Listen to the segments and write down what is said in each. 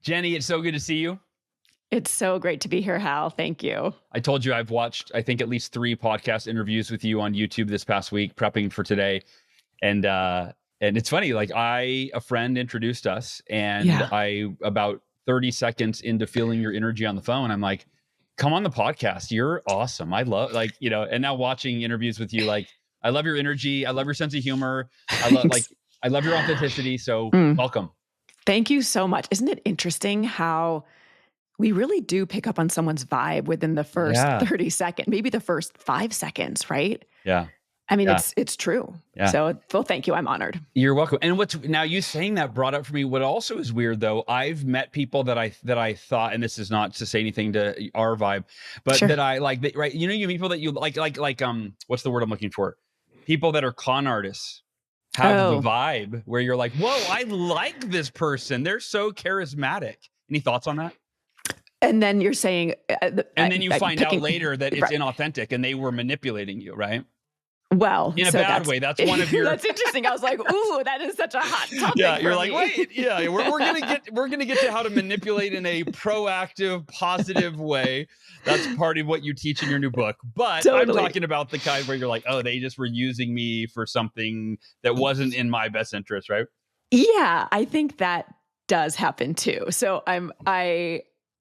Jenny, it's so good to see you. It's so great to be here, Hal. Thank you. I told you I've watched, I think, at least 3 podcast interviews with you on YouTube this past week, prepping for today. And it's funny, like a friend introduced us, and I about 30 seconds into feeling your energy on the phone, I'm like, come on the podcast. You're awesome. I love, and now watching interviews with you, like, I love your energy. I love your sense of humor. I love your authenticity. So welcome. Thank you so much. Isn't it interesting how we really do pick up on someone's vibe within the first 30 seconds, maybe the first 5 seconds, right? Yeah. I mean, it's true. Yeah. So, well, thank you. I'm honored. You're welcome. And now you saying that brought up for me, what also is weird though, I've met people that I thought, and this is not to say anything to our vibe, but that I like, right? You meet people that you like, what's the word I'm looking for? People that are con artists have the vibe where you're like, whoa, I like this person. They're so charismatic. Any thoughts on that? And then you're saying, and then you find out later that it's inauthentic and they were manipulating you, right? Well, in a bad way. That's one of your. That's interesting. I was like, "Ooh, that is such a hot topic." Yeah, you're like, me. wait, yeah, we're gonna get to how to manipulate in a proactive, positive way. That's part of what you teach in your new book. But totally. I'm talking about the kind where you're like, oh, they just were using me for something that wasn't in my best interest, right? Yeah, I think that does happen too. So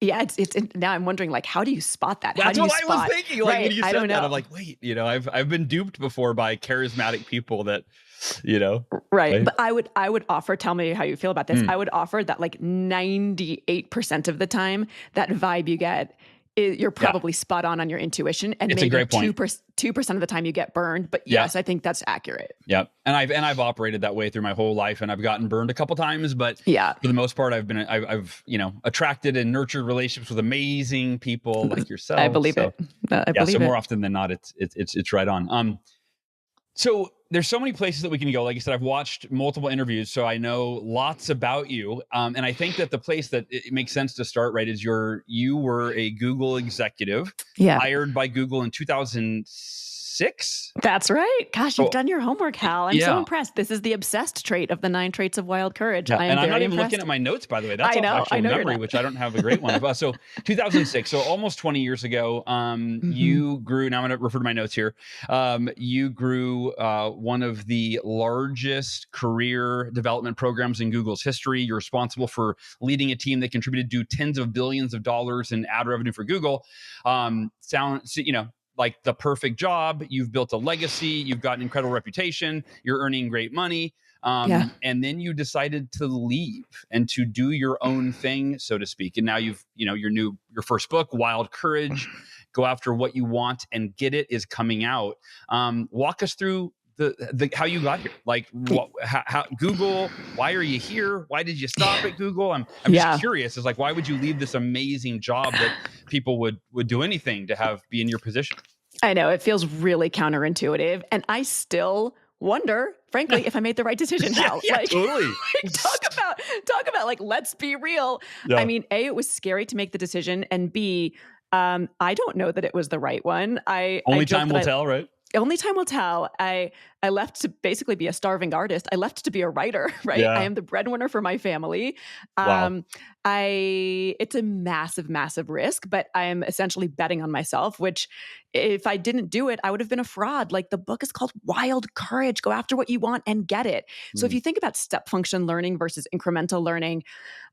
yeah, it's now I'm wondering, like, how do you spot that? That's what I was thinking. Like, when you said that, know. I'm like, wait, I've been duped before by charismatic people that, Right. But I would offer, tell me how you feel about this. I would offer that like 98% of the time, that vibe you get, you're probably spot on your intuition, and it's maybe a great point. 2% of the time you get burned. But yes, I think that's accurate. Yeah, and I've operated that way through my whole life, and I've gotten burned a couple times. But for the most part, I've attracted and nurtured relationships with amazing people like yourself. I believe it. So more often than not, it's right on. So there's so many places that we can go. Like I said, I've watched multiple interviews, so I know lots about you. And I think that the place that it makes sense to start, right, is you were a Google executive, hired by Google in 2006. That's right. Gosh, you've done your homework, Hal. I'm so impressed. This is the obsessed trait of the 9 traits of wild courage. Yeah. I'm not even looking at my notes, by the way. That's actual memory, which I don't have a great one of. So 2006, so almost 20 years ago, you grew, now I'm going to refer to my notes here. You grew one of the largest career development programs in Google's history. You're responsible for leading a team that contributed to tens of billions of dollars in ad revenue for Google. Like the perfect job. You've built a legacy. You've got an incredible reputation. You're earning great money. And then you decided to leave and to do your own thing, so to speak. And now you've, your first book, Wild Courage, Go After What You Want and Get It, is coming out. Walk us through the how you got here. Like how Google, why are you here? Why did you stop at Google? I'm just curious. It's like, why would you leave this amazing job that people would do anything to be in your position? I know, it feels really counterintuitive, and I still wonder, frankly, if I made the right decision. Now, totally. talk about like, let's be real. Yeah. I mean, A, it was scary to make the decision, and B, I don't know that it was the right one. Only time will tell, right? Only time will tell. I left to basically be a starving artist. I left to be a writer, right? Yeah. I am the breadwinner for my family. Wow. It's a massive, massive risk, but I am essentially betting on myself, which if I didn't do it, I would have been a fraud. Like, the book is called Wild Courage, Go After What You Want and Get It. So if you think about step function learning versus incremental learning,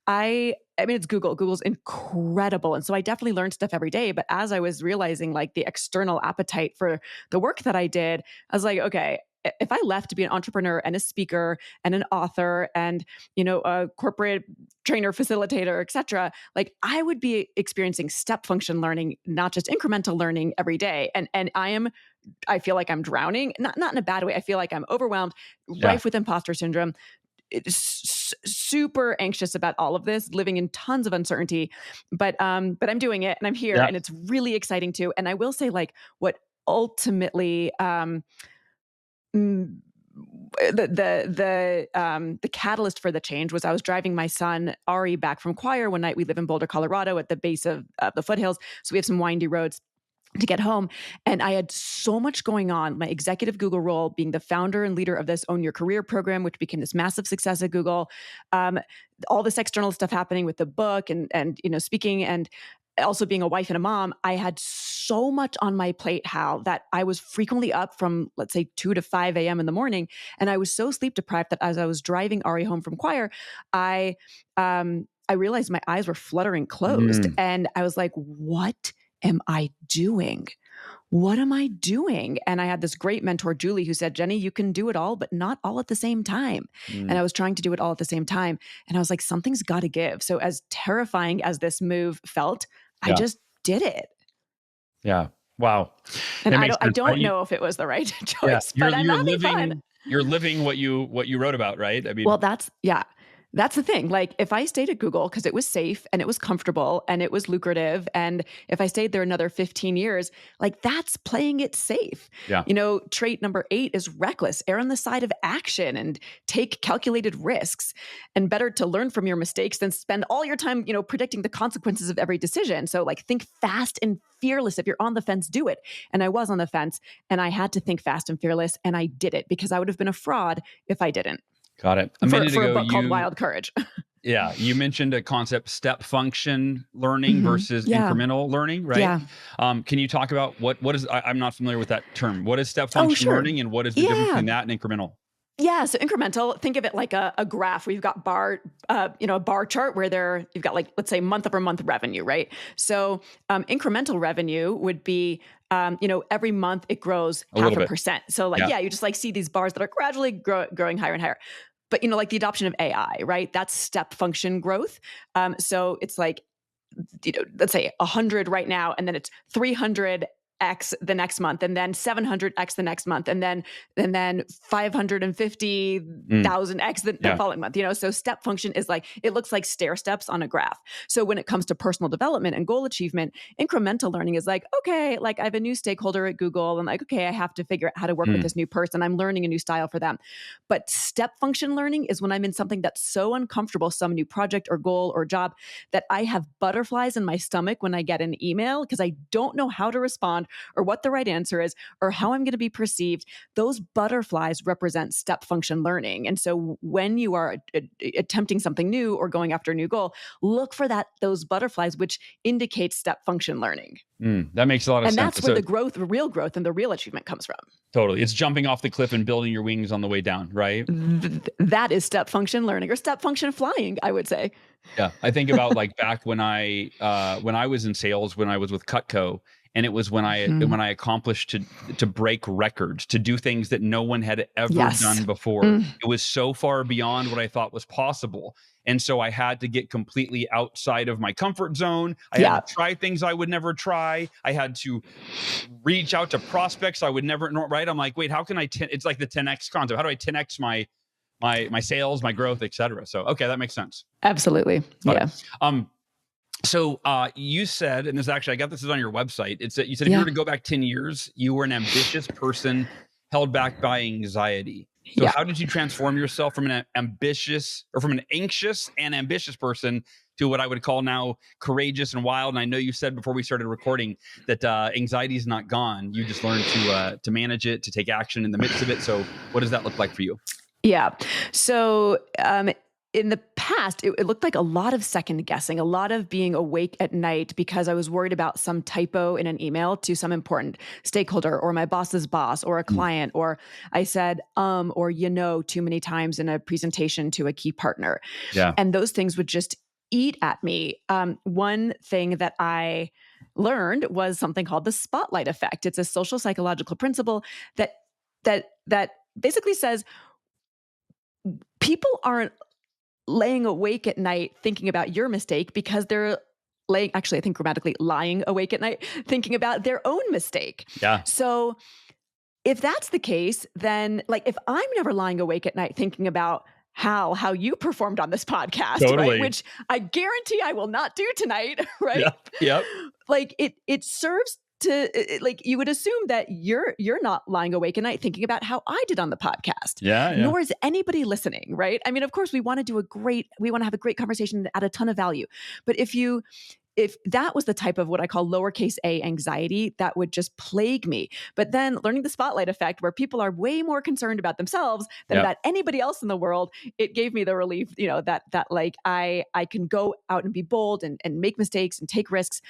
I mean, it's Google. Google's incredible. And so I definitely learned stuff every day. But as I was realizing like the external appetite for the work that I did, I was like, okay, if I left to be an entrepreneur and a speaker and an author and, a corporate trainer, facilitator, et cetera, like, I would be experiencing step function learning, not just incremental learning every day. And I feel like I'm drowning, not in a bad way. I feel like I'm overwhelmed, rife with imposter syndrome, super anxious about all of this, living in tons of uncertainty, but I'm doing it, and I'm here, and it's really exciting too. And I will say, like, what ultimately, the catalyst for the change was I was driving my son Ari back from choir one night. We live in Boulder, Colorado, at the base of the foothills, so we have some windy roads. to get home. And I had so much going on. My executive Google role, being the founder and leader of this Own Your Career program, which became this massive success at Google. All this external stuff happening with the book and speaking, and also being a wife and a mom. I had so much on my plate, Hal, that I was frequently up from, let's say, 2 to 5 a.m. in the morning. And I was so sleep deprived that as I was driving Ari home from choir, I realized my eyes were fluttering closed. And I was like, what am I doing? What am I doing? And I had this great mentor, Julie, who said, Jenny, you can do it all, but not all at the same time. And I was trying to do it all at the same time. And I was like, something's got to give. So as terrifying as this move felt, I just did it. Yeah. Wow. And I don't know if it was the right choice, but I'm having fun. You're living what you wrote about, right? I mean, well, that's the thing. Like, if I stayed at Google because it was safe and it was comfortable and it was lucrative, and if I stayed there another 15 years, like, that's playing it safe. Yeah. Trait number 8 is reckless. Err on the side of action and take calculated risks. And better to learn from your mistakes than spend all your time, predicting the consequences of every decision. So, like, think fast and fearless. If you're on the fence, do it. And I was on the fence, and I had to think fast and fearless, and I did it because I would have been a fraud if I didn't. Got it. For a book called Wild Courage. Yeah. You mentioned a concept, step function learning versus incremental learning, right? Yeah. Can you talk about what is, I'm not familiar with that term. What is step function learning, and what is the difference between that and incremental? Yeah. So incremental, think of it like a graph where you've got a bar chart where you've got, like, let's say, month over month revenue, right? So incremental revenue would be, every month it grows 0.5%. So you just see these bars that are gradually growing higher and higher. But, like the adoption of AI, right? That's step function growth. So it's like, let's say 100 right now, and then it's 300X the next month, and then 700X the next month, and then 550,000X the following month. So step function is like, it looks like stair steps on a graph. So when it comes to personal development and goal achievement, incremental learning is like, okay, like, I have a new stakeholder at Google, and like, okay, I have to figure out how to work with this new person. I'm learning a new style for them. But step function learning is when I'm in something that's so uncomfortable, some new project or goal or job, that I have butterflies in my stomach when I get an email because I don't know how to respond, or what the right answer is, or how I'm going to be perceived. Those butterflies represent step function learning. And so when you are attempting something new or going after a new goal, look for those butterflies, which indicate step function learning. That makes a lot of sense. And that's where the real growth and the real achievement comes from. Totally. It's jumping off the cliff and building your wings on the way down, right? That is step function learning, or step function flying, I would say. Yeah. I think about, like, back when I was in sales, when I was with Cutco, and it was when I accomplished to break records, to do things that no one had ever done before. It was so far beyond what I thought was possible. And so I had to get completely outside of my comfort zone. I had to try things I would never try. I had to reach out to prospects I would never, right? I'm like, wait, how can I, it's like the 10X concept. How do I 10X my sales, my growth, et cetera? So, okay, that makes sense. Absolutely. Yeah. So you said, and this actually, I got this is on your website. It's that you said if you were to go back 10 years, you were an ambitious person held back by anxiety. So how did you transform yourself from an anxious and ambitious person to what I would call now courageous and wild? And I know you said before we started recording that anxiety is not gone. You just learned to manage it, to take action in the midst of it. So what does that look like for you? Yeah. So in the past, it looked like a lot of second guessing, a lot of being awake at night because I was worried about some typo in an email to some important stakeholder or my boss's boss or a client, or I said, or too many times in a presentation to a key partner. Yeah. And those things would just eat at me. One thing that I learned was something called the spotlight effect. It's a social psychological principle that basically says people aren't laying awake at night thinking about your mistake because they're I think grammatically lying awake at night thinking about their own mistake. Yeah. So if that's the case, then like if I'm never lying awake at night thinking about how you performed on this podcast, right? Which I guarantee I will not do tonight, right? Yep. Like it serves to like you would assume that you're not lying awake at night thinking about how I did on the podcast. Yeah. Nor is anybody listening, right? I mean, of course, we want to have a great conversation and add a ton of value. But if you if that was the type of what I call lowercase a anxiety that would just plague me. But then learning the spotlight effect, where people are way more concerned about themselves than about anybody else in the world, it gave me the relief, that like I can go out and be bold and make mistakes and take risks.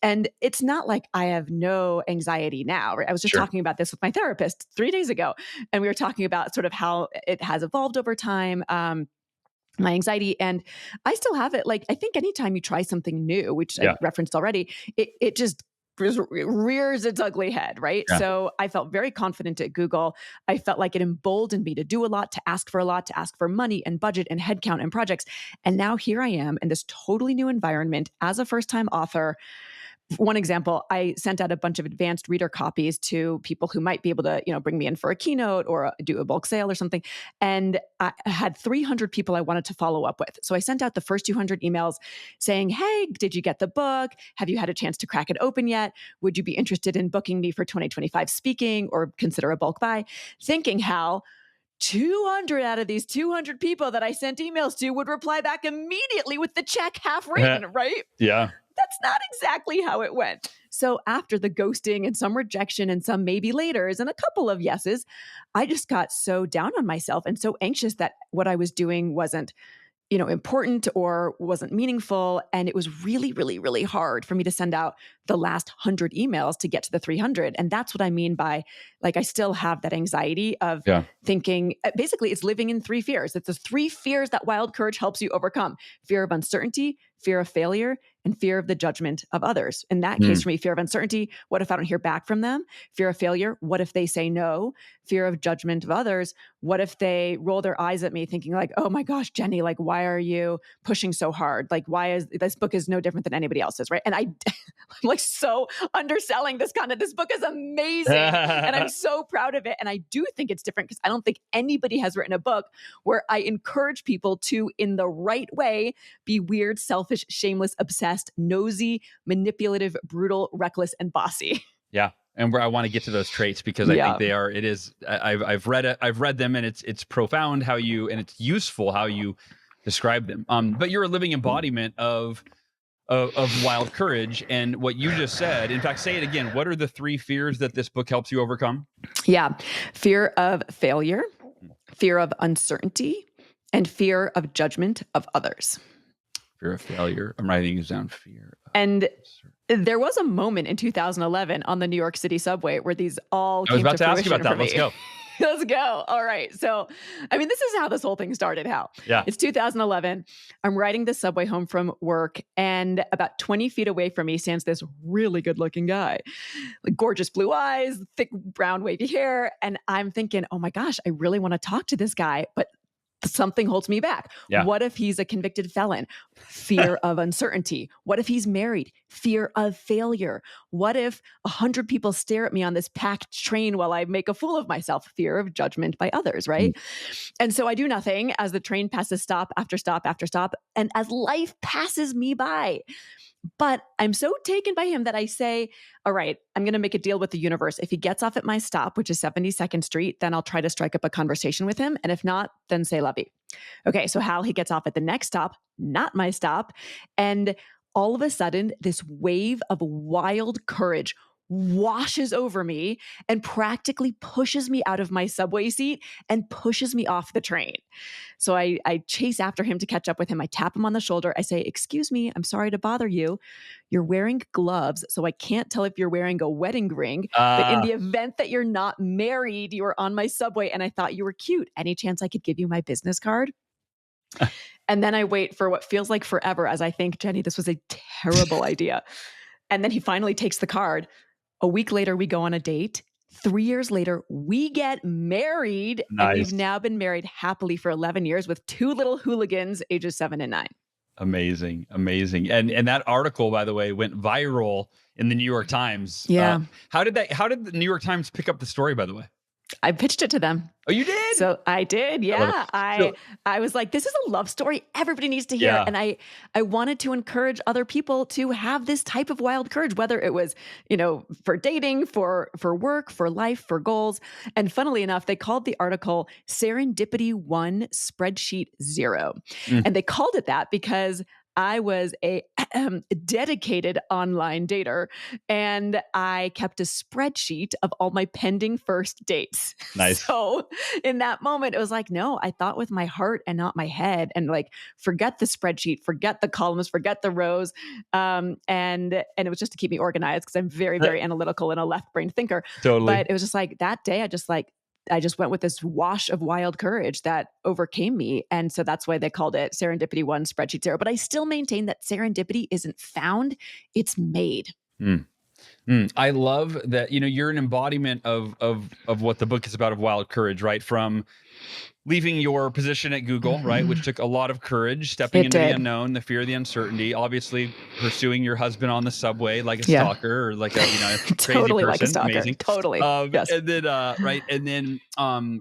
And it's not like I have no anxiety now. Right? I was just talking about this with my therapist 3 days ago, and we were talking about sort of how it has evolved over time. My anxiety, and I still have it. Like, I think anytime you try something new, which I referenced already, it just rears its ugly head, right? Yeah. So I felt very confident at Google. I felt like it emboldened me to do a lot, to ask for a lot, to ask for money and budget and headcount and projects. And now here I am in this totally new environment as a first-time author. One example, I sent out a bunch of advanced reader copies to people who might be able to, bring me in for a keynote or do a bulk sale or something. And I had 300 people I wanted to follow up with. So I sent out the first 200 emails saying, hey, did you get the book? Have you had a chance to crack it open yet? Would you be interested in booking me for 2025 speaking or consider a bulk buy? Thinking how 200 out of these 200 people that I sent emails to would reply back immediately with the check half written, right? Yeah. That's not exactly how it went. So after the ghosting and some rejection and some maybe laters and a couple of yeses, I just got so down on myself and so anxious that what I was doing wasn't important or wasn't meaningful. And it was really, really, really hard for me to send out the last 100 emails to get to the 300. And that's what I mean by, like, I still have that anxiety of thinking, basically it's living in 3 fears. It's the 3 fears that Wild Courage helps you overcome: fear of uncertainty, fear of failure, and fear of the judgment of others. In that case, for me, fear of uncertainty: what if I don't hear back from them? Fear of failure: what if they say no? Fear of judgment of others: what if they roll their eyes at me thinking like, oh my gosh, Jenny, like, why are you pushing so hard? Like, why is this book is no different than anybody else's, right? And I'm like so underselling this content. This book is amazing. And I'm so proud of it. And I do think it's different because I don't think anybody has written a book where I encourage people to, in the right way, be weird, selfish, shameless, obsessed, nosy, manipulative, brutal, reckless, and bossy. Yeah. And where I want to get to those traits because I think they are, I've read it, I've read them, and it's profound and it's useful how you describe them. But you're a living embodiment of Wild Courage, and what you just said. In fact, say it again. What are the 3 fears that this book helps you overcome? Yeah. Fear of failure, fear of uncertainty, and fear of judgment of others. Fear of failure. I'm writing these down. Fear. And there was a moment in 2011 on the New York City subway where these all came to fruition. I was about to ask you about that. Let's go. Let's go. All right. So, I mean, this is how this whole thing started, Hal. Yeah. It's 2011. I'm riding the subway home from work, and about 20 feet away from me stands this really good looking guy, like gorgeous blue eyes, thick brown wavy hair. And I'm thinking, oh my gosh, I really want to talk to this guy, but something holds me back. Yeah. What if he's a convicted felon? Fear of uncertainty. What if he's married? Fear of failure. What if 100 people stare at me on this packed train while I make a fool of myself? Fear of judgment by others, right? And so I do nothing as the train passes stop after stop after stop, and as life passes me by. But I'm so taken by him that I say, all right, I'm going to make a deal with the universe. If he gets off at my stop, which is 72nd Street, then I'll try to strike up a conversation with him. And if not, then say la vie. Okay, so Hal, he gets off at the next stop, not my stop. And all of a sudden, this wave of wild courage washes over me and practically pushes me out of my subway seat and pushes me off the train. So I chase after him to catch up with him. I tap him on the shoulder. I say, excuse me, I'm sorry to bother you. You're wearing gloves, so I can't tell if you're wearing a wedding ring. But in the event that you're not married, you were on my subway and I thought you were cute. Any chance I could give you my business card? And then I wait for what feels like forever as I think, Jenny, this was a terrible idea. And then he finally takes the card. A week later, we go on a date. 3 years later, we get married. Nice. And we've now been married happily for 11 years with 2 little hooligans, ages 7 and 9. Amazing. Amazing. And that article, by the way, went viral in the New York Times. Yeah. How did the New York Times pick up the story, by the way? I pitched it to them. Oh, you did? So I did. Yeah. I was like, this is a love story everybody needs to hear. Yeah. And I wanted to encourage other people to have this type of wild courage, whether it was, for dating, for work, for life, for goals. And funnily enough, they called the article Serendipity 1 Spreadsheet 0. And they called it that because I was a dedicated online dater, and I kept a spreadsheet of all my pending first dates. Nice. So in that moment, it was like, no, I thought with my heart and not my head, and like, forget the spreadsheet, forget the columns, forget the rows. And it was just to keep me organized because I'm very, very analytical and a left brain thinker. Totally. But it was just like that day, I just went with this wash of wild courage that overcame me. And so that's why they called it Serendipity 1, Spreadsheet 0. But I still maintain that serendipity isn't found, it's made. I love that, you're an embodiment of what the book is about, of wild courage, right? From leaving your position at Google, right, which took a lot of courage, stepping into the unknown, the fear of the uncertainty, obviously pursuing your husband on the subway like a stalker, or like a crazy totally person. Like a stalker. Amazing. Totally. Yes. And then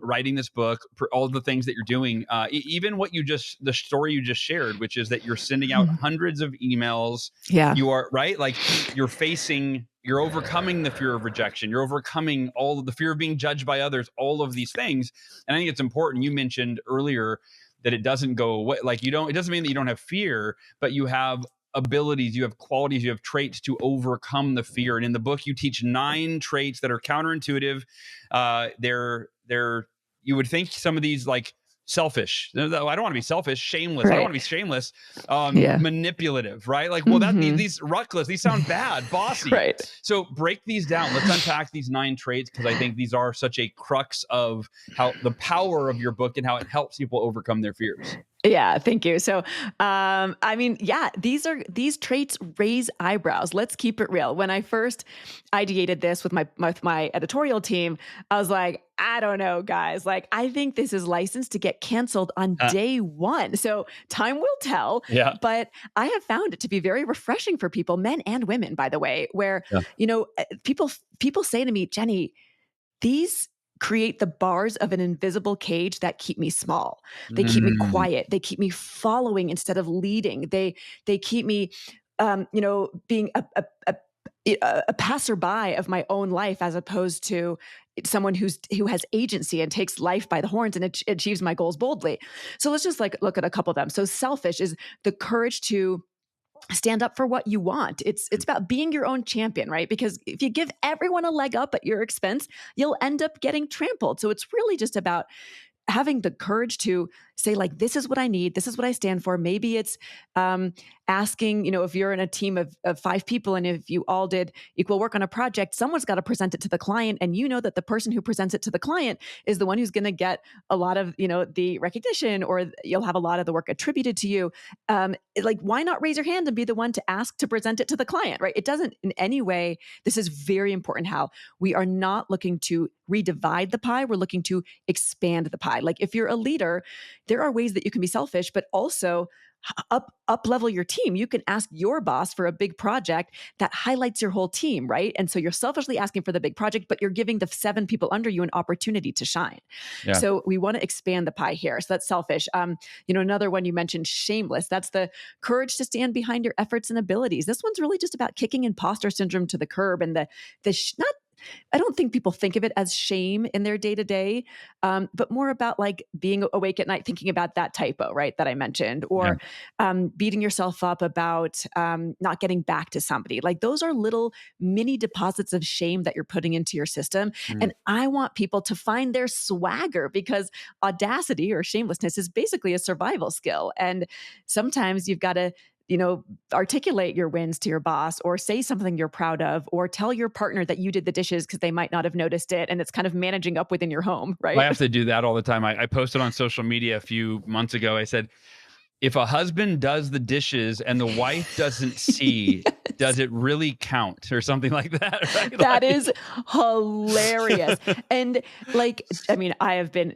writing this book, all the things that you're doing, even the story you just shared, which is that you're sending out hundreds of emails. Yeah. You are right, like you're overcoming the fear of rejection. You're overcoming all of the fear of being judged by others, all of these things. And I think it's important. You mentioned earlier that it doesn't go away. Like it doesn't mean that you don't have fear, but you have abilities, you have qualities, you have traits to overcome the fear. And in the book, you teach 9 traits that are counterintuitive. You would think some of these, like, selfish. I don't want to be selfish. Shameless. Right. I don't want to be shameless. Manipulative, right? Like, well, these reckless, these sound bad, bossy. Right. So break these down. Let's unpack these 9 traits, because I think these are such a crux of how the power of your book and how it helps people overcome their fears. Yeah, thank you. So, these traits raise eyebrows. Let's keep it real. When I first ideated this with my editorial team, I was like, I don't know, guys. Like, I think this is licensed to get canceled on day one. So time will tell. Yeah. But I have found it to be very refreshing for people, men and women, by the way, where people say to me, Jenny, these create the bars of an invisible cage that keep me small. They keep me quiet. They keep me following instead of leading. They keep me, being a passerby of my own life, as opposed to someone who has agency and takes life by the horns and achieves my goals boldly. So let's just look at a couple of them. So selfish is the courage to stand up for what you want. It's about being your own champion, right? Because if you give everyone a leg up at your expense, you'll end up getting trampled. So it's really just about having the courage to say, like, this is what I need. This is what I stand for. Maybe it's asking, if you're in a team of 5 people and if you all did equal work on a project, someone's got to present it to the client. And that the person who presents it to the client is the one who's going to get a lot of, the recognition, or you'll have a lot of the work attributed to you. Why not raise your hand and be the one to ask to present it to the client, right? It doesn't in any way, this is very important, how we are not looking to redivide the pie. We're looking to expand the pie. Like, if you're a leader, there are ways that you can be selfish, but also up level your team. You can ask your boss for a big project that highlights your whole team, right? And so you're selfishly asking for the big project, but you're giving the 7 people under you an opportunity to shine. Yeah. So we want to expand the pie here. So that's selfish. Another one you mentioned, shameless. That's the courage to stand behind your efforts and abilities. This one's really just about kicking imposter syndrome to the curb, and I don't think people think of it as shame in their day-to-day, but more about like being awake at night thinking about that typo, right, that I mentioned, or beating yourself up about not getting back to somebody. Like, those are little mini deposits of shame that you're putting into your system. And I want people to find their swagger, because audacity or shamelessness is basically a survival skill. And sometimes you've got to articulate your wins to your boss, or say something you're proud of, or tell your partner that you did the dishes because they might not have noticed it. And it's kind of managing up within your home, right? I have to do that all the time. I posted on social media a few months ago. I said, if a husband does the dishes and the wife doesn't see, yes, does it really count, or something like that? Right? That is hilarious. And I have been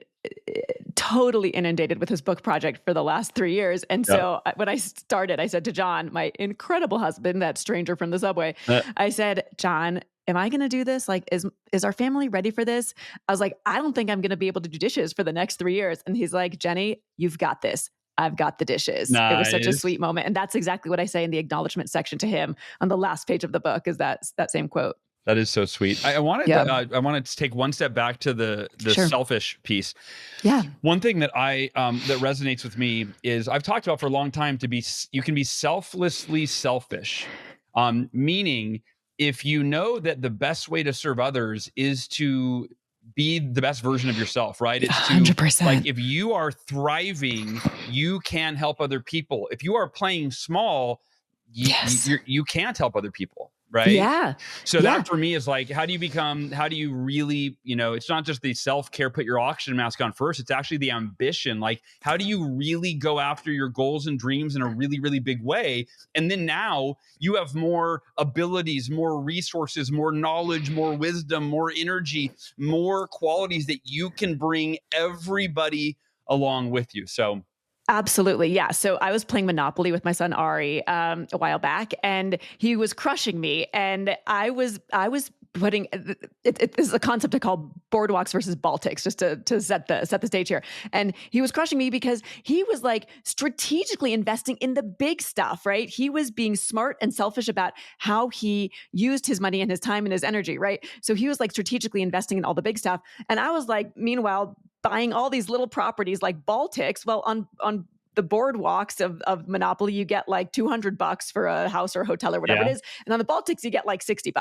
totally inundated with his book project for the last 3 years. And so when I started, I said to John, my incredible husband, that stranger from the subway, I said, John, am I going to do this? Like, is our family ready for this? I was like, I don't think I'm going to be able to do dishes for the next 3 years. And he's like, Jenny, you've got this. I've got the dishes. Nice. It was such a sweet moment. And that's exactly what I say in the acknowledgement section to him on the last page of the book, is that same quote. That is so sweet. I wanted to, I wanted to take one step back to the Sure. selfish piece. Yeah. One thing that that resonates with me is I've talked about for a long time you can be selflessly selfish, meaning if you know that the best way to serve others is to be the best version of yourself, right? It's to 100%. like if you are thriving, you can help other people. If you are playing small, you can't help other people, right? Yeah. So that for me is like, how do you really, it's not just the self-care, put your oxygen mask on first. It's actually the ambition. Like, how do you really go after your goals and dreams in a really, really big way? And then now you have more abilities, more resources, more knowledge, more wisdom, more energy, more qualities that you can bring everybody along with you. So absolutely. Yeah. So I was playing Monopoly with my son Ari a while back, and he was crushing me. And I was putting this is a concept I call boardwalks versus Baltics, just to set the stage here. And he was crushing me because he was like strategically investing in the big stuff, right? He was being smart and selfish about how he used his money and his time and his energy, right? So he was like strategically investing in all the big stuff. And I was like, meanwhile, buying all these little properties like Baltics. Well, on the boardwalks of Monopoly, you get like $200 for a house or a hotel or whatever it is. And on the Baltics, you get like $60.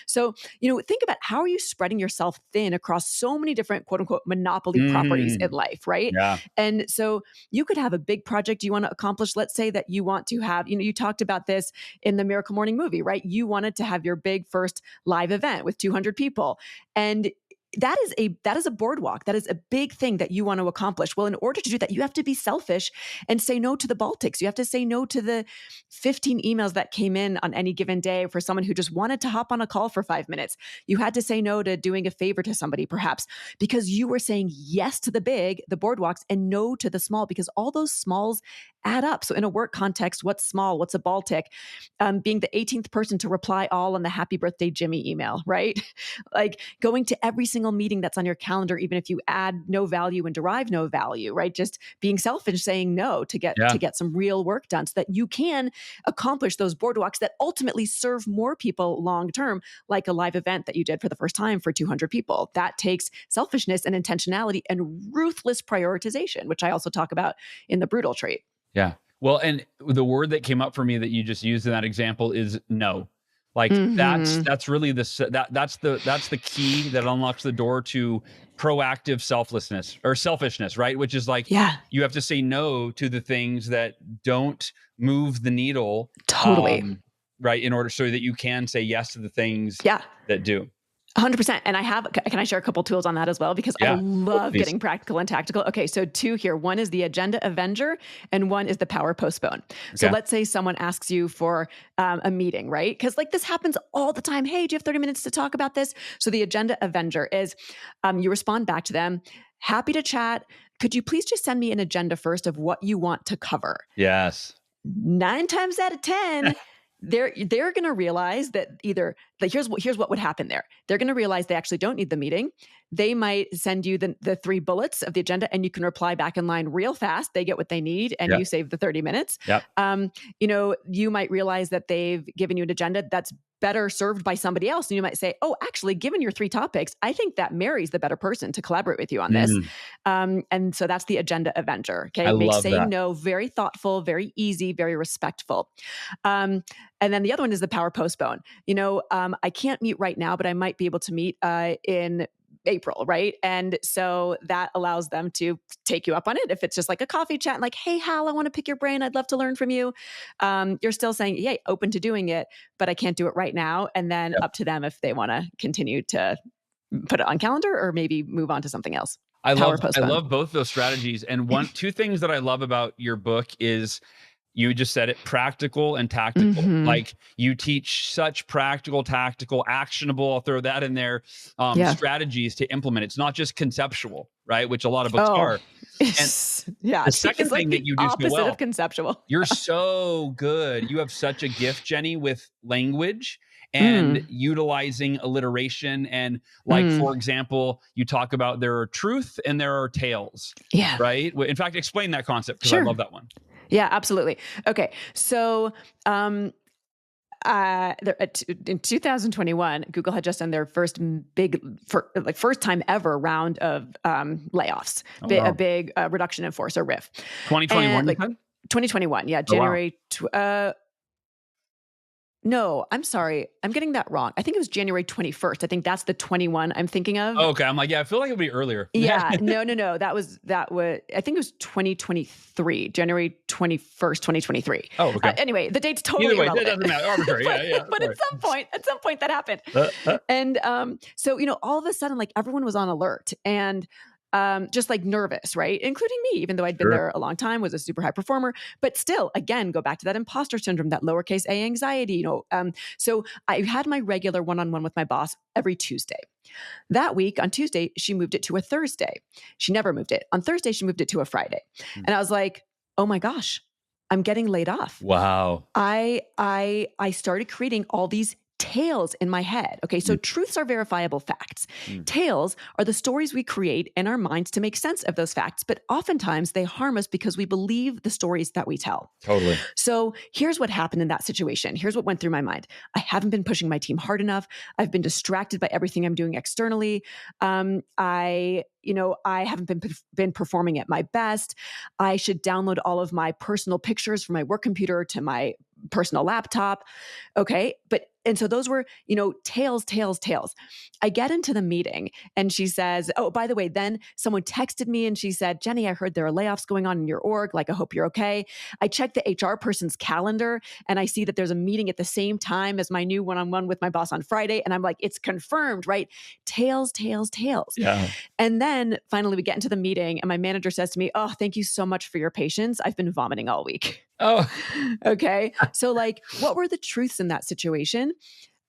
So, think about how are you spreading yourself thin across so many different quote unquote Monopoly properties in life, right? Yeah. And so you could have a big project you want to accomplish. Let's say that you want to have, you talked about this in the Miracle Morning movie, right? You wanted to have your big first live event with 200 people. And that is a boardwalk. That is a big thing that you want to accomplish. Well, in order to do that, you have to be selfish and say no to the Baltics. You have to say no to the 15 emails that came in on any given day for someone who just wanted to hop on a call for 5 minutes. You had to say no to doing a favor to somebody, perhaps, because you were saying yes to the big, the boardwalks, and no to the small, because all those smalls add up. So in a work context, what's small? What's a Baltic? Being the 18th person to reply all on the happy birthday Jimmy email, right? Like going to every single meeting that's on your calendar, even if you add no value and derive no value, right? Just being selfish, saying no to get some real work done so that you can accomplish those boardwalks that ultimately serve more people long term, like a live event that you did for the first time for 200 people. That takes selfishness and intentionality and ruthless prioritization, which I also talk about in the Brutal Trait. Yeah. Well, and the word that came up for me that you just used in that example is no. Like that's really that's the key that unlocks the door to proactive selfishness, right? Which is like, you have to say no to the things that don't move the needle. Totally. Right. In order so that you can say yes to the things that do. 100%. And can I share a couple tools on that as well? Because I love getting practical and tactical. Okay. So 2 here. One is the Agenda Avenger and one is the Power Postpone. So let's say someone asks you for a meeting, right? Because like this happens all the time. Hey, do you have 30 minutes to talk about this? So the Agenda Avenger is you respond back to them. Happy to chat. Could you please just send me an agenda first of what you want to cover? Yes. 9 times out of 10, they're going to realize that either like here's what would happen there. They're going to realize they actually don't need the meeting. They might send you the 3 bullets of the agenda, and you can reply back in line real fast. They get what they need, and you save the 30 minutes. You might realize that they've given you an agenda that's better served by somebody else, and you might say, "Oh, actually, given your 3 topics, I think that Mary's the better person to collaborate with you on this." And so that's the Agenda Avenger. Okay, makes saying no very thoughtful, very easy, very respectful. And then the other one is the Power Postpone. I can't meet right now, but I might be able to meet in April, right? And so that allows them to take you up on it. If it's just like a coffee chat, like, hey, Hal, I want to pick your brain. I'd love to learn from you. You're still saying, yay, open to doing it, but I can't do it right now. And then up to them if they want to continue to put it on calendar or maybe move on to something else. I love both those strategies. And 2 things that I love about your book is you just said it, practical and tactical. Like you teach such practical, tactical, actionable, I'll throw that in there, strategies to implement. It's not just conceptual, right? Which a lot of books are. And the second thing that you do so well, of conceptual. You're so good. You have such a gift, Jenny, with language and utilizing alliteration. And like, for example, you talk about there are truth and there are tales. Yeah. Right? In fact, explain that concept because I love that one. Yeah, absolutely. Okay. So In 2021, Google had just done their first time ever round of layoffs, a big reduction in force, or RIF. 2021, like 2021, yeah, January. No, I'm sorry. I'm getting that wrong. I think it was January 21st. I think that's the 21 I'm thinking of. Oh, okay. I'm like, yeah, I feel like it'll be earlier. Yeah. No. That was, I think it was 2023, January 21st, 2023. Oh, okay. Anyway, the date's totally irrelevant. It doesn't matter. Arbitrary. Yeah. But at some point that happened. And so, all of a sudden, like, everyone was on alert and just like nervous, right? Including me, even though I'd been there a long time, was a super high performer, but still, again, go back to that imposter syndrome, that lowercase a anxiety, So I had my regular one-on-one with my boss every Tuesday. That week on Tuesday, she moved it to a Thursday. She never moved it. On Thursday, she moved it to a Friday. And I was like, oh my gosh, I'm getting laid off. Wow. I started creating all these tales in my head. Okay, so truths are verifiable facts. Tales are the stories we create in our minds to make sense of those facts, but oftentimes they harm us because we believe the stories that we tell. Totally. So here's what happened in that situation. Here's what went through my mind. I haven't been pushing my team hard enough. I've been distracted by everything I'm doing externally. I haven't been performing at my best. I should download all of my personal pictures from my work computer to my personal laptop. Okay. And so those were, tales. I get into the meeting and she says, oh, by the way, then someone texted me and she said, Jenny, I heard there are layoffs going on in your org. Like, I hope you're okay. I checked the HR person's calendar and I see that there's a meeting at the same time as my new one-on-one with my boss on Friday. And I'm like, it's confirmed, right? Tales. Yeah. And then finally we get into the meeting and my manager says to me, oh, thank you so much for your patience. I've been vomiting all week. Oh, okay. So like, what were the truths in that situation?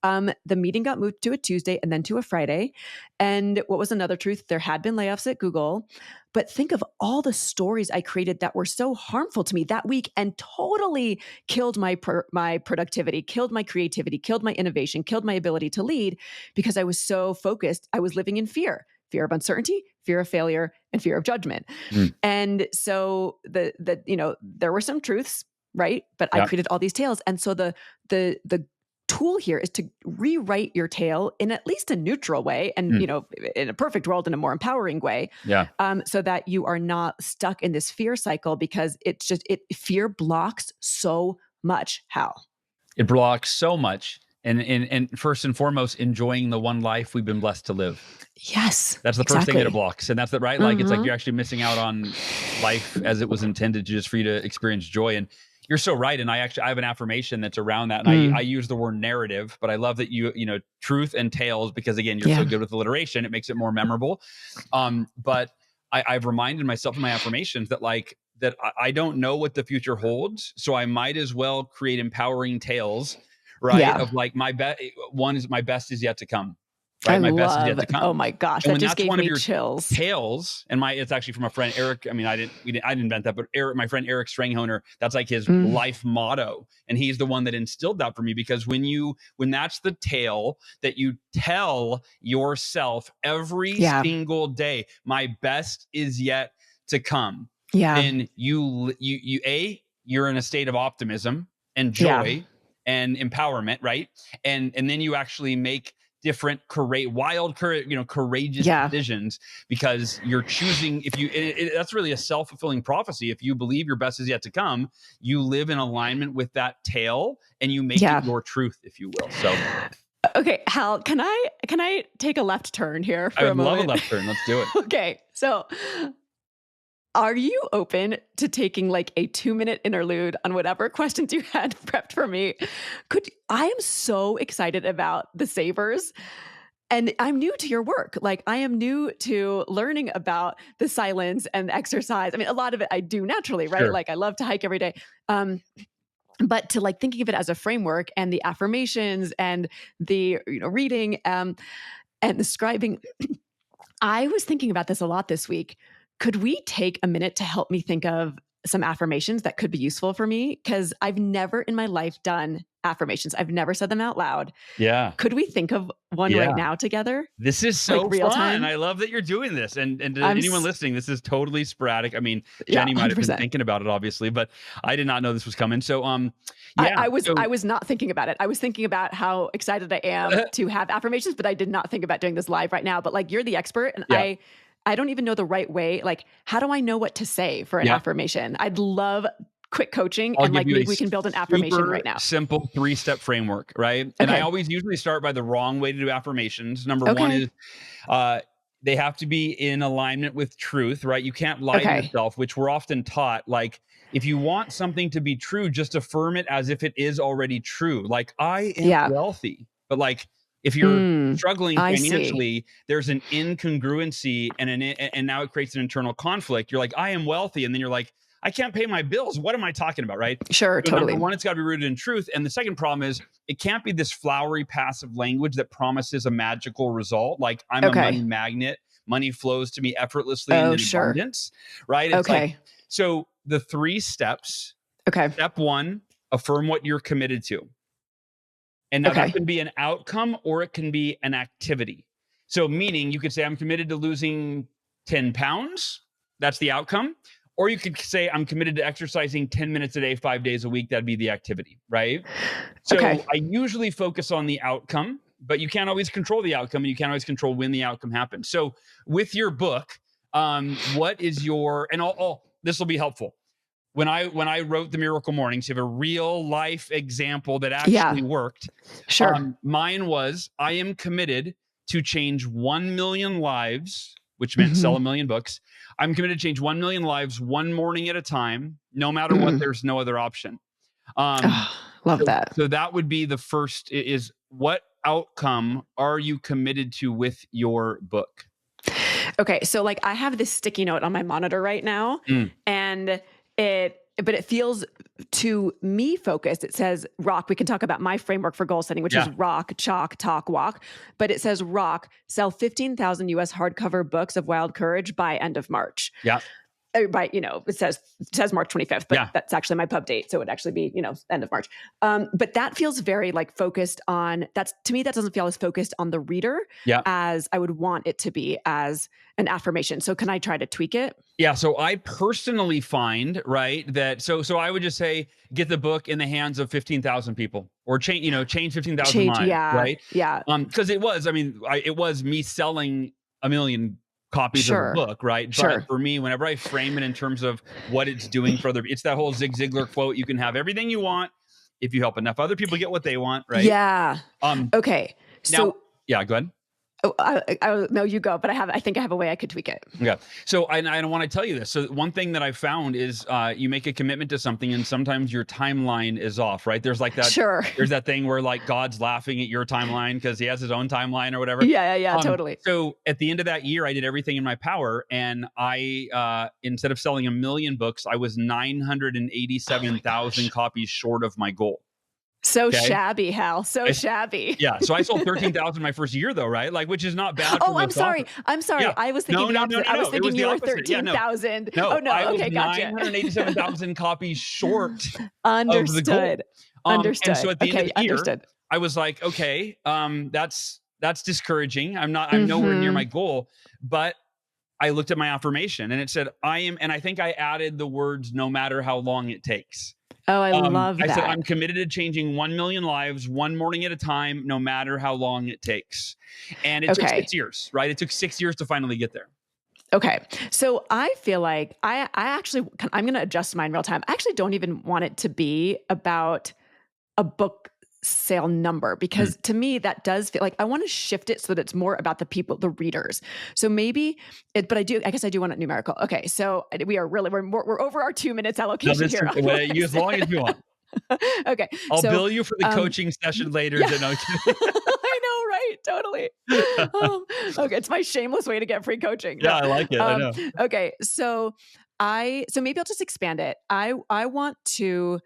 The meeting got moved to a Tuesday and then to a Friday. And what was another truth? There had been layoffs at Google, but think of all the stories I created that were so harmful to me that week and totally killed my productivity, killed my creativity, killed my innovation, killed my ability to lead because I was so focused. I was living in fear of uncertainty, fear of failure, and fear of judgment. And so there were some truths, right? But I created all these tales. And so the tool here is to rewrite your tale in at least a neutral way and, in a perfect world, in a more empowering way. Yeah. So that you are not stuck in this fear cycle because fear blocks so much. It blocks so much. And first and foremost, enjoying the one life we've been blessed to live. Yes. That's the first thing that it blocks. And that's it, right? Like, it's like you're actually missing out on life as it was intended just for you to experience joy. And you're so right. And I have an affirmation that's around that. And I use the word narrative, but I love that truth and tales, because again, you're so good with alliteration. It makes it more memorable. But I've reminded myself in my affirmations that I don't know what the future holds. So I might as well create empowering tales, right? Yeah. Of like my best is yet to come. Right? My best is yet to come. Oh my gosh, that just gave me chills. Tales, and it's actually from a friend, Eric. I mean, I didn't invent that, but my friend Eric Stranghoner, that's like his life motto, and he's the one that instilled that for me. Because when that's the tale that you tell yourself every single day, my best is yet to come. Yeah, and you're in a state of optimism and joy and empowerment, right? And then you actually make different, courageous decisions, because you're choosing. That's really a self-fulfilling prophecy. If you believe your best is yet to come, you live in alignment with that tale, and you make it your truth, if you will. So, okay, Hal, can I take a left turn here for a moment? I would love a left turn. Let's do it. Okay, so are you open to taking like a 2-minute interlude on whatever questions you had prepped for me? I am so excited about the Savers. And I'm new to your work. Like, I am new to learning about the silence and the exercise. I mean, a lot of it I do naturally, right? Sure. Like, I love to hike every day. But to like thinking of it as a framework and the affirmations and the reading and the scribing, I was thinking about this a lot this week. Could we take a minute to help me think of some affirmations that could be useful for me? Because I've never in my life done affirmations. I've never said them out loud. Yeah. Could we think of one Yeah. right now together? This is so Like real fun. time? I love that you're doing this. And to anyone listening, this is totally sporadic. I mean, Yeah, Jenny might have been 100%. thinking about it, obviously, but I did not know this was coming. So, I was not thinking about it. I was thinking about how excited I am to have affirmations, but I did not think about doing this live right now. But like, you're the expert, and Yeah. I don't even know the right way. Like, how do I know what to say for an Yeah. affirmation? I'd love quick coaching, I'll and give like you maybe a we can build an affirmation super right now. simple 3-step framework, right? And I Okay. always usually start by the wrong way to do affirmations. Number one Okay. is they have to be in alignment with truth, right? You can't lie to Okay. yourself, which we're often taught. Like, if you want something to be true, just affirm it as if it is already true. Like, I am Yeah. wealthy. But like, if you're struggling I see. financially, there's an incongruency and now it creates an internal conflict. You're like, I am wealthy. And then you're like, I can't pay my bills. What am I talking about? Right. Sure. So Totally. number one, it's got to be rooted in truth. And the second problem is it can't be this flowery passive language that promises a magical result. Like, I'm a Okay. money magnet. Money flows to me effortlessly and in Sure. abundance. Right. It's Okay. like, so the 3 steps. Okay. Step 1, affirm what you're committed to. And now Okay. that can be an outcome or it can be an activity. So meaning you could say, I'm committed to losing 10 pounds. That's the outcome. Or you could say, I'm committed to exercising 10 minutes a day, 5 days a week. That'd be the activity, right? So Okay. I usually focus on the outcome, but you can't always control the outcome and you can't always control when the outcome happens. So with your book, what is your, and this will be helpful. When I wrote The Miracle Mornings, you have a real life example that actually worked. Sure. Mine was, I am committed to change 1 million lives, which meant sell 1 million books. I'm committed to change 1 million lives one morning at a time, no matter what, there's no other option. Love that. So that would be the first is, what outcome are you committed to with your book? Okay. So like, I have this sticky note on my monitor right now, and but it feels to me focused. It says rock. We can talk about my framework for goal setting, which is rock, chalk, talk, walk. But it says rock, sell 15,000 US hardcover books of Wild Courage by end of March. Yeah. By, it says March 25th, but that's actually my pub date. So it would actually be, end of March. But that feels very like focused on, to me, that doesn't feel as focused on the reader as I would want it to be as an affirmation. So can I try to tweak it? Yeah. So I personally find, right, that, so I would just say, get the book in the hands of 15,000 people, or change 15,000 lives, right? Yeah. Because it was me selling 1 million copies of the book, right? But for me, whenever I frame it in terms of what it's doing for it's that whole Zig Ziglar quote, you can have everything you want if you help enough other people get what they want, right? Yeah. Okay. So go ahead. Oh, no, you go. But I think I have a way I could tweak it. Yeah. So I don't want to tell you this. So one thing that I found is you make a commitment to something, and sometimes your timeline is off, right? There's like that. Sure. There's that thing where like God's laughing at your timeline because he has his own timeline or whatever. Yeah, totally. So at the end of that year, I did everything in my power, and I instead of selling 1 million books, I was 987,000 copies short of my goal. So shabby, Hal. So shabby. Yeah. So I sold 13,000 my first year, though, right? Like, which is not bad. Oh, I'm sorry. Yeah. I was thinking the opposite. I was thinking you were 13,000. No, oh no. I was okay, gotcha. 987,000 copies short. Understood. Of the goal. Understood. And so at the end of the year, understood. I was like, okay, that's discouraging. I'm nowhere near my goal, but I looked at my affirmation and it said, and I think I added the words, no matter how long it takes. Oh, I love that. I said, I'm committed to changing 1 million lives, one morning at a time, no matter how long it takes. And it took 6 years, right? It took 6 years to finally get there. Okay. So I feel like I'm going to adjust mine real time. I actually don't even want it to be about a book sale number, because to me that does feel like I want to shift it so that it's more about the people, the readers. So maybe but I guess I do want it numerical. Okay. So we're over our 2 minutes allocation here. As long as you want. Okay. I'll bill you for the coaching session later. Yeah. I know, right? Totally. Okay. It's my shameless way to get free coaching. Yeah, I like it. I know. Okay. So maybe I'll just expand it. I want to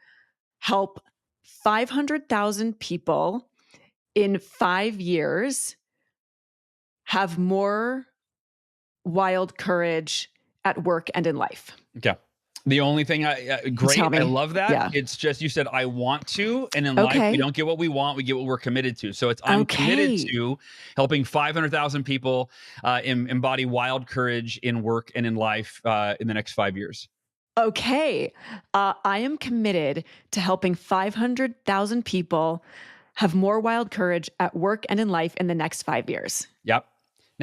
help 500,000 people in 5 years have more wild courage at work and in life. Okay. The only thing great, Tell I me. love that. Yeah. It's just, you said, I want to, and in life, we Okay. don't get what we want, we get what we're committed to. So it's, I'm committed Okay. to helping 500,000 people embody wild courage in work and in life in the next 5 years. Okay. I am committed to helping 500,000 people have more wild courage at work and in life in the next 5 years. Yep.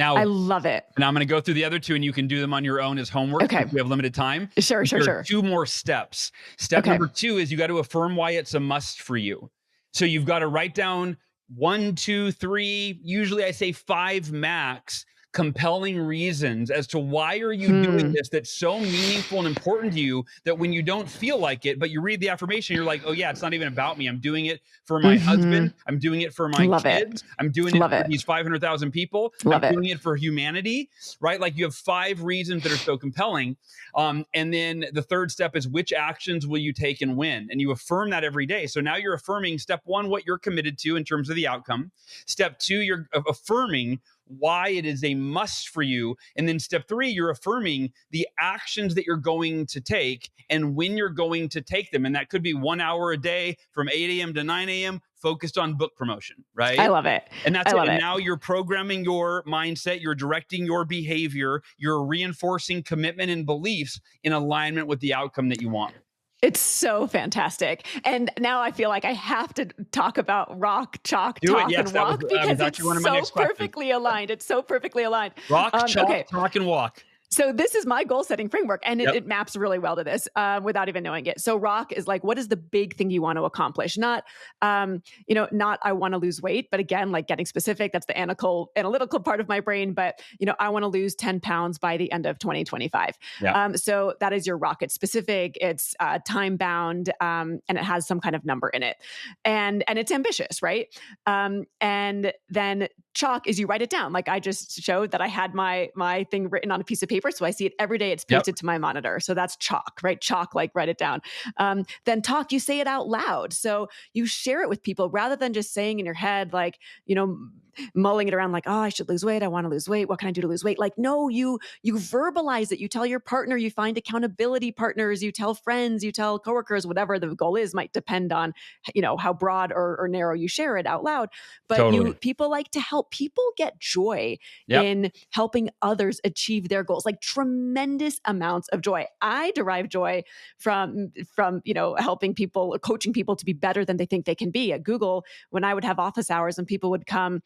I Now, love it. I'm going to go through the other two, and you can do them on your own as homework Okay. if we have limited time. Sure, But sure, there are sure. two more steps. Step Okay. number 2 is you got to affirm why it's a must for you. So you've got to write down 1, 2, 3, usually I say 5 max, compelling reasons as to why are you doing this that's so meaningful and important to you that when you don't feel like it, but you read the affirmation, you're like, oh yeah, it's not even about me. I'm doing it for my husband. I'm doing it for my Love it. kids. I'm doing it Love for it. these 500,000 people. Love I'm it. doing it for humanity, right? Like you have 5 reasons that are so compelling. And then the third step is which actions will you take and when? And you affirm that every day. So now you're affirming step 1, what you're committed to in terms of the outcome. Step 2, you're affirming why it is a must for you. And then step 3, you're affirming the actions that you're going to take and when you're going to take them. And that could be 1 hour a day from 8 a.m. to 9 a.m. focused on book promotion, right? I love it. And that's I it. love And it. now you're programming your mindset, you're directing your behavior, you're reinforcing commitment and beliefs in alignment with the outcome that you want. It's so fantastic. And now I feel like I have to talk about rock, chalk, Do it. talk, Yes, and that was walk because it's actually one of my so next questions. perfectly aligned. It's so perfectly aligned. Rock, chalk, Okay. talk, and walk. So this is my goal setting framework, and Yep. it maps really well to this without even knowing it. So rock is like, what is the big thing you want to accomplish? Not, not I want to lose weight, but again, like getting specific. That's the analytical part of my brain. But I want to lose 10 pounds by the end of 2025. Yeah. So that is your rock. It's specific. It's time bound, and it has some kind of number in it, and it's ambitious, right? And then chalk is you write it down. Like I just showed that I had my thing written on a piece of paper. So I see it every day. It's pasted to my monitor. So that's chalk, right? Chalk, like write it down. Then talk, you say it out loud. So you share it with people rather than just saying in your head, like, mulling it around like, oh, I should lose weight. I want to lose weight. What can I do to lose weight? Like, no, you verbalize it. You tell your partner, you find accountability partners, you tell friends, you tell coworkers, whatever the goal is might depend on, how broad or narrow you share it out loud. But Totally. people like to help. People get joy in helping others achieve their goals, like tremendous amounts of joy. I derive joy from helping people, coaching people to be better than they think they can be. At Google, when I would have office hours and people would come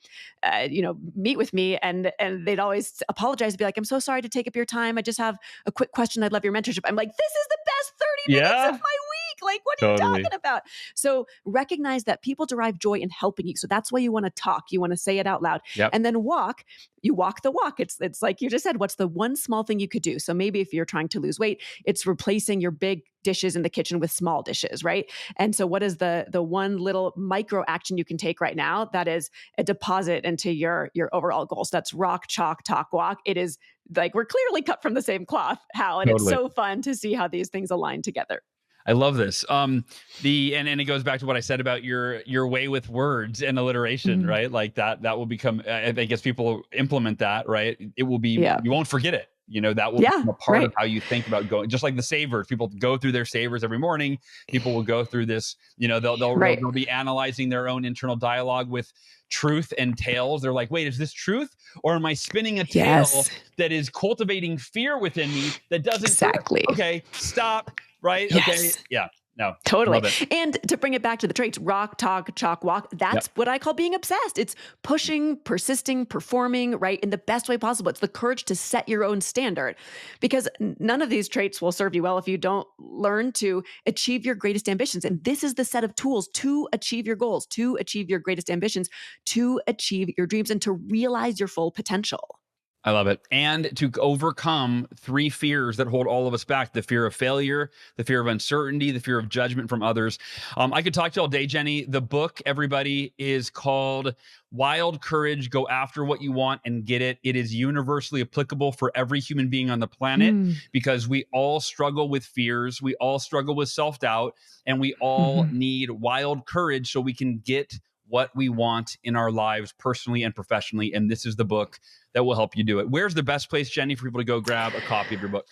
meet with me and they'd always apologize and be like, I'm so sorry to take up your time. I just have a quick question. I'd love your mentorship. I'm like, this is the best 30 minutes of my week. Like, what are you talking about? So recognize that people derive joy in helping you. So that's why you want to talk. You want to say it out loud. And then walk. You walk the walk. It's like you just said, what's the one small thing you could do? So maybe if you're trying to lose weight, it's replacing your big dishes in the kitchen with small dishes, right? And so what is the one little micro action you can take right now that is a deposit into your overall goals? That's rock, chalk, talk, walk. It is like we're clearly cut from the same cloth, Hal, and it's so fun to see how these things align together. I love this. And it goes back to what I said about your way with words and alliteration, right? Like that will become, I guess people implement that, right? It will be, you won't forget it. That will become a part of how you think about going, just like the savers. People go through their savers every morning. People will go through this, they'll be analyzing their own internal dialogue with truth and tales. They're like, wait, is this truth? Or am I spinning a tale that is cultivating fear within me that doesn't? Exactly. Okay, stop. Right? Yes. Okay. Yeah. No. Totally. And to bring it back to the traits, rock, talk, chalk, walk, that's what I call being obsessed. It's pushing, persisting, performing, right, in the best way possible. It's the courage to set your own standard, because none of these traits will serve you well if you don't learn to achieve your greatest ambitions. And this is the set of tools to achieve your goals, to achieve your greatest ambitions, to achieve your dreams, and to realize your full potential. I love it. And to overcome 3 fears that hold all of us back: the fear of failure, the fear of uncertainty, the fear of judgment from others. I could talk to you all day, Jenny. The book, everybody, is called Wild Courage, Go After What You Want and Get It. It is universally applicable for every human being on the planet because we all struggle with fears. We all struggle with self-doubt, and we all need wild courage so we can get what we want in our lives personally and professionally. And this is the book that will help you do it. Where's the best place, Jenny, for people to go grab a copy of your book?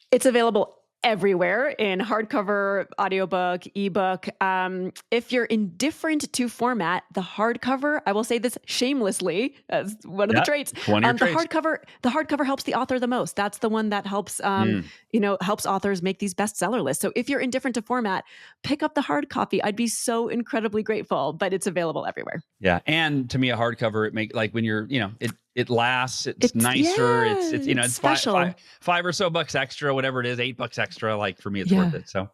It's available everywhere in hardcover, audiobook, ebook. If you're indifferent to format, the hardcover, I will say this shamelessly as one of the traits. The hardcover helps the author the most. That's the one that helps, helps authors make these bestseller lists. So if you're indifferent to format, pick up the hard copy. I'd be so incredibly grateful, but it's available everywhere. Yeah. And to me, a hardcover, when you're, it lasts, it's nicer. It's special. Five or so bucks extra, whatever it is, $8 extra. Like for me, it's worth it. So,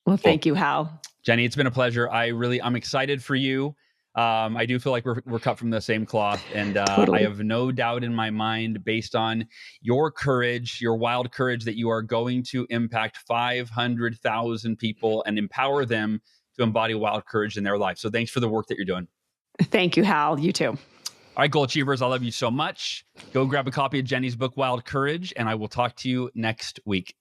well, thank you, Hal. Jenny, it's been a pleasure. I'm excited for you. I do feel like we're cut from the same cloth, and totally. I have no doubt in my mind, based on your courage, your wild courage, that you are going to impact 500,000 people and empower them to embody wild courage in their life. So thanks for the work that you're doing. Thank you, Hal. You too. All right, Goal Achievers, I love you so much. Go grab a copy of Jenny's book, Wild Courage, and I will talk to you next week.